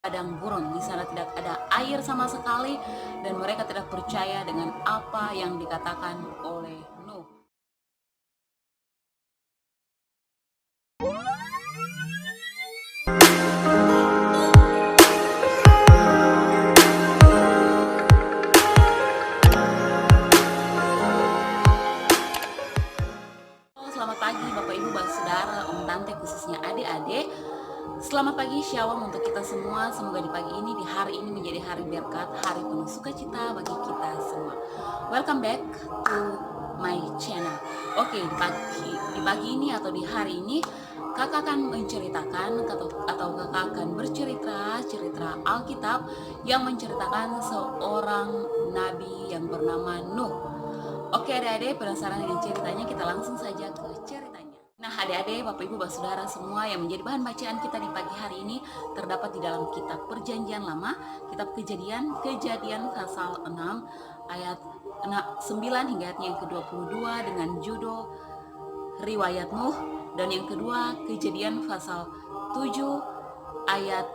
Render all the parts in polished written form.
padang gurun. Di sana tidak ada air sama sekali dan mereka tidak percaya dengan apa yang dikatakan oleh Nuh. Selamat pagi Bapak Ibu, Saudara, Om Tante, khususnya adik-adik. Selamat pagi Shalom untuk kita semua. Semoga di pagi ini, di hari ini menjadi hari berkat, hari penuh sukacita bagi kita semua. Welcome back to my channel. Oke, di pagi ini atau di hari ini kakak akan menceritakan atau kakak akan cerita Alkitab yang menceritakan seorang nabi yang bernama Nuh. Oke adik-adik, penasaran dengan ceritanya? Kita langsung saja ke ceritanya. Nah adik-adik, Bapak Ibu, Saudara semua, yang menjadi bahan bacaan kita di pagi hari ini terdapat di dalam kitab Perjanjian Lama, kitab Kejadian pasal 6 ayat 9 hingga ayatnya yang ke-22 dengan judul Riwayat Nuh, dan yang kedua Kejadian pasal 7 ayat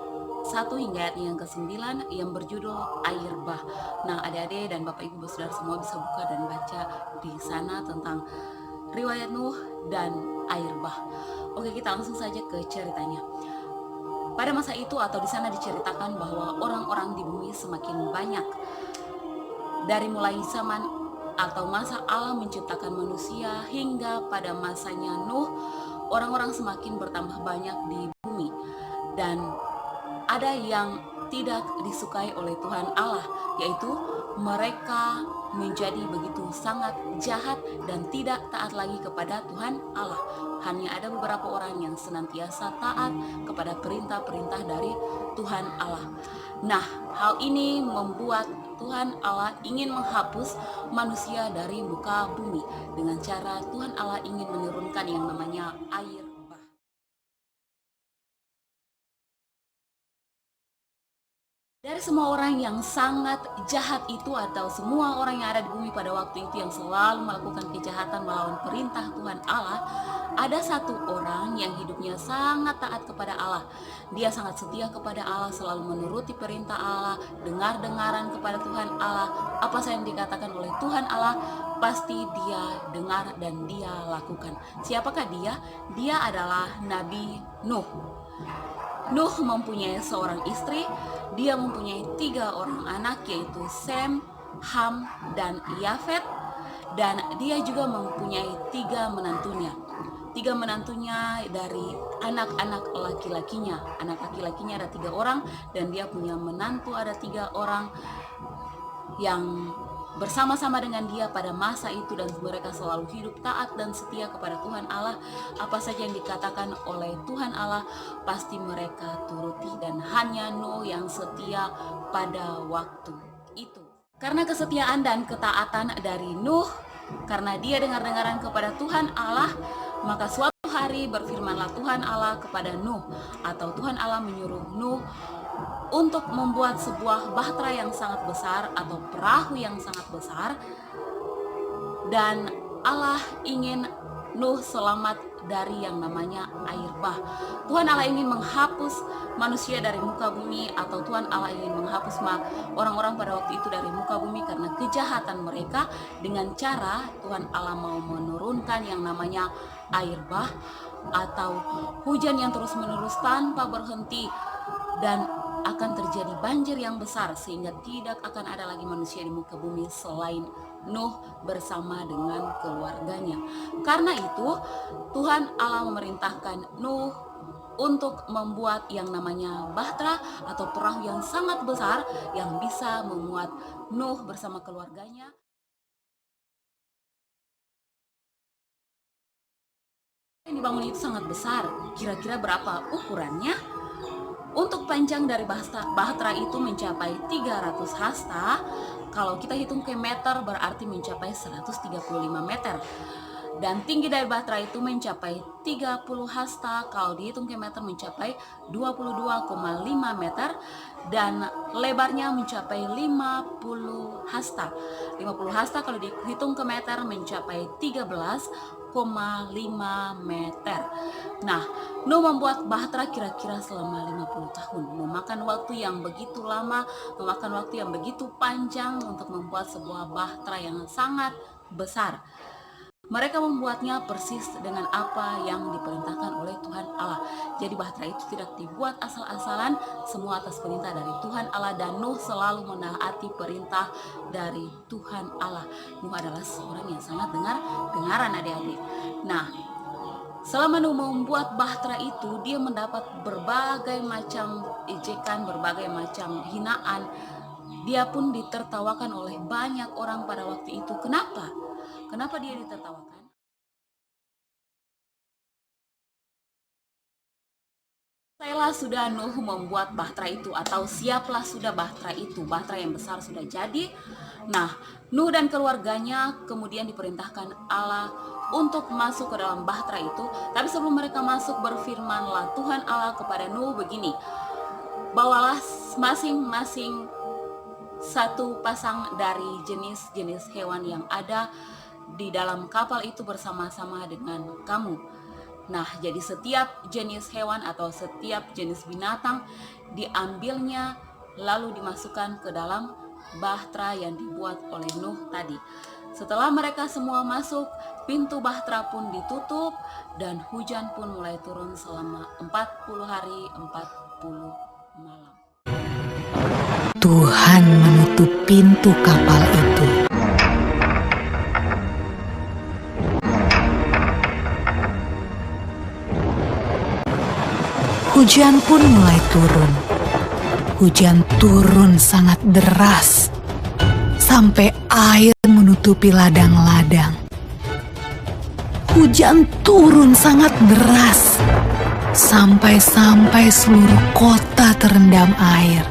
1 hingga ayat yang ke-9 yang berjudul Air Bah. Nah adik-adik dan Bapak Ibu Saudara semua bisa buka dan baca di sana tentang riwayat Nuh dan air bah. Oke, kita langsung saja ke ceritanya. Pada masa itu atau di sana diceritakan bahwa orang-orang di bumi semakin banyak. Dari mulai zaman atau masa Allah menciptakan manusia hingga pada masanya Nuh, orang-orang semakin bertambah banyak di bumi. Dan ada yang tidak disukai oleh Tuhan Allah, yaitu mereka menjadi begitu sangat jahat dan tidak taat lagi kepada Tuhan Allah. Hanya ada beberapa orang yang senantiasa taat kepada perintah-perintah dari Tuhan Allah. Nah, hal ini membuat Tuhan Allah ingin menghapus manusia dari muka bumi dengan cara Tuhan Allah ingin menurunkan yang namanya air. Dari semua orang yang sangat jahat itu atau semua orang yang ada di bumi pada waktu itu yang selalu melakukan kejahatan melawan perintah Tuhan Allah, ada satu orang yang hidupnya sangat taat kepada Allah. Dia sangat setia kepada Allah, selalu menuruti perintah Allah, dengar-dengaran kepada Tuhan Allah. Apa saja yang dikatakan oleh Tuhan Allah, pasti dia dengar dan dia lakukan. Siapakah dia? Dia adalah Nabi Nuh. Nuh mempunyai seorang istri, dia mempunyai 3 orang anak, yaitu Sem, Ham, dan Yafet, dan dia juga mempunyai 3 menantunya. 3 menantunya dari anak-anak laki-lakinya. Anak laki-lakinya ada 3 orang, dan dia punya menantu ada 3 orang yang bersama-sama dengan dia pada masa itu, dan mereka selalu hidup taat dan setia kepada Tuhan Allah. Apa saja yang dikatakan oleh Tuhan Allah pasti mereka turuti, dan hanya Nuh yang setia pada waktu itu. Karena kesetiaan dan ketaatan dari Nuh, karena dia dengar-dengaran kepada Tuhan Allah, maka suatu hari berfirmanlah Tuhan Allah kepada Nuh, atau Tuhan Allah menyuruh Nuh untuk membuat sebuah bahtera yang sangat besar atau perahu yang sangat besar, dan Allah ingin Nuh selamat dari yang namanya air bah. Tuhan Allah ingin menghapus manusia dari muka bumi, atau Tuhan Allah ingin menghapus orang-orang pada waktu itu dari muka bumi karena kejahatan mereka, dengan cara Tuhan Allah mau menurunkan yang namanya air bah atau hujan yang terus-menerus tanpa berhenti, dan akan terjadi banjir yang besar sehingga tidak akan ada lagi manusia di muka bumi selain Nuh bersama dengan keluarganya. Karena itu Tuhan Allah memerintahkan Nuh untuk membuat yang namanya bahtera atau perahu yang sangat besar yang bisa memuat Nuh bersama keluarganya. Yang dibangun itu sangat besar. Kira-kira berapa ukurannya? Untuk panjang dari bahtera itu mencapai 300 hasta. Kalau kita hitung ke meter berarti mencapai 135 meter. Dan tinggi dari bahtera itu mencapai 30 hasta, kalau dihitung ke meter mencapai 22,5 meter, dan lebarnya mencapai 50 hasta. 50 hasta kalau dihitung ke meter mencapai 13,5 meter. Nah, Nuh membuat bahtera kira-kira selama 50 tahun, memakan waktu yang begitu lama, memakan waktu yang begitu panjang untuk membuat sebuah bahtera yang sangat besar. Mereka membuatnya persis dengan apa yang diperintahkan oleh Tuhan Allah. Jadi bahtera itu tidak dibuat asal-asalan, semua atas perintah dari Tuhan Allah, dan Nuh selalu menaati perintah dari Tuhan Allah. Nuh adalah seorang yang sangat dengaran adik-adik. Nah, selama Nuh membuat bahtera itu, dia mendapat berbagai macam ejekan, berbagai macam hinaan. Dia pun ditertawakan oleh banyak orang pada waktu itu. Kenapa? Kenapa dia ditertawakan? Selesailah sudah Nuh membuat bahtera itu, atau siaplah sudah bahtera itu, bahtera yang besar sudah jadi. Nah, Nuh dan keluarganya kemudian diperintahkan Allah untuk masuk ke dalam bahtera itu. Tapi sebelum mereka masuk, berfirmanlah Tuhan Allah kepada Nuh begini, bawalah masing-masing satu pasang dari jenis-jenis hewan yang ada di dalam kapal itu bersama-sama dengan kamu. Nah, jadi setiap jenis hewan atau setiap jenis binatang diambilnya lalu dimasukkan ke dalam bahtera yang dibuat oleh Nuh tadi. Setelah mereka semua masuk, pintu bahtera pun ditutup dan hujan pun mulai turun selama 40 hari 40 malam. Tuhan menutup pintu kapal itu. Hujan pun mulai turun. Hujan turun sangat deras, sampai air menutupi ladang-ladang. Hujan turun sangat deras, sampai seluruh kota terendam air.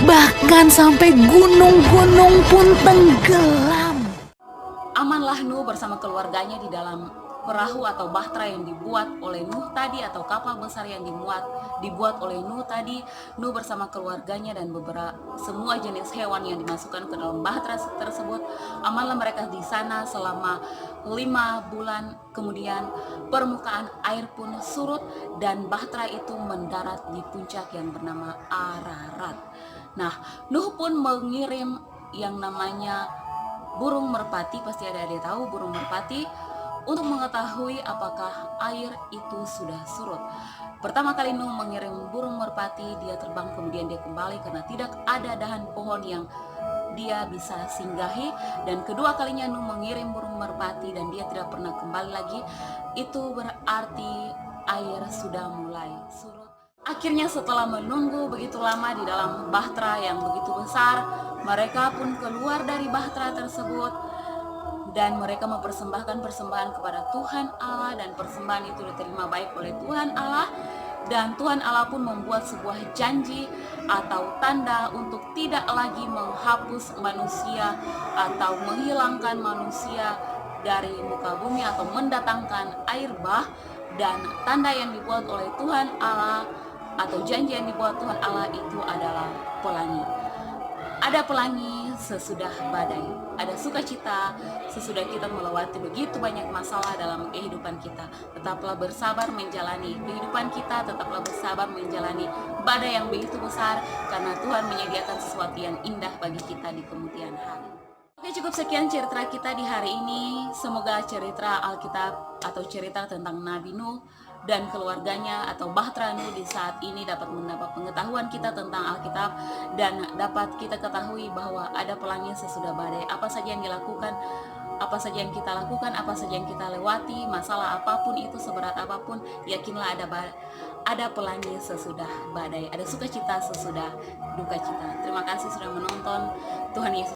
Bahkan sampai gunung-gunung pun tenggelam. Amanlah Nuh bersama keluarganya di dalam perahu atau bahtera yang dibuat oleh Nuh tadi, atau kapal besar yang dibuat oleh Nuh tadi. Nuh bersama keluarganya dan semua jenis hewan yang dimasukkan ke dalam bahtera tersebut. Amanlah mereka di sana selama 5 bulan. Kemudian permukaan air pun surut dan bahtera itu mendarat di puncak yang bernama Ararat. Nah, Nuh pun mengirim yang namanya burung merpati, pasti ada yang tahu burung merpati, untuk mengetahui apakah air itu sudah surut. Pertama kali Nuh mengirim burung merpati, dia terbang kemudian dia kembali karena tidak ada dahan pohon yang dia bisa singgahi. Dan kedua kalinya Nuh mengirim burung merpati dan dia tidak pernah kembali lagi. Itu berarti air sudah mulai surut. Akhirnya setelah menunggu begitu lama di dalam bahtera yang begitu besar, mereka pun keluar dari bahtera tersebut dan mereka mempersembahkan persembahan kepada Tuhan Allah, dan persembahan itu diterima baik oleh Tuhan Allah. Dan Tuhan Allah pun membuat sebuah janji atau tanda untuk tidak lagi menghapus manusia atau menghilangkan manusia dari muka bumi atau mendatangkan air bah. Dan tanda yang dibuat oleh Tuhan Allah atau janji yang dibuat Tuhan Allah itu adalah pelangi. Ada pelangi sesudah badai, ada sukacita sesudah kita melewati begitu banyak masalah dalam kehidupan kita. Tetaplah bersabar menjalani kehidupan kita, tetaplah bersabar menjalani badai yang begitu besar, karena Tuhan menyediakan sesuatu yang indah bagi kita di kemudian hari. Oke, cukup sekian cerita kita di hari ini. Semoga cerita Alkitab atau cerita tentang Nabi Nuh dan keluarganya atau bahtera Nuh di saat ini dapat mendapat pengetahuan kita tentang Alkitab, dan dapat kita ketahui bahwa ada pelangi sesudah badai. Apa saja yang dilakukan, apa saja yang kita lakukan, apa saja yang kita lewati, masalah apapun itu, seberat apapun, yakinlah ada pelangi sesudah badai, ada sukacita sesudah duka cita. Terima kasih sudah menonton. Tuhan Yesus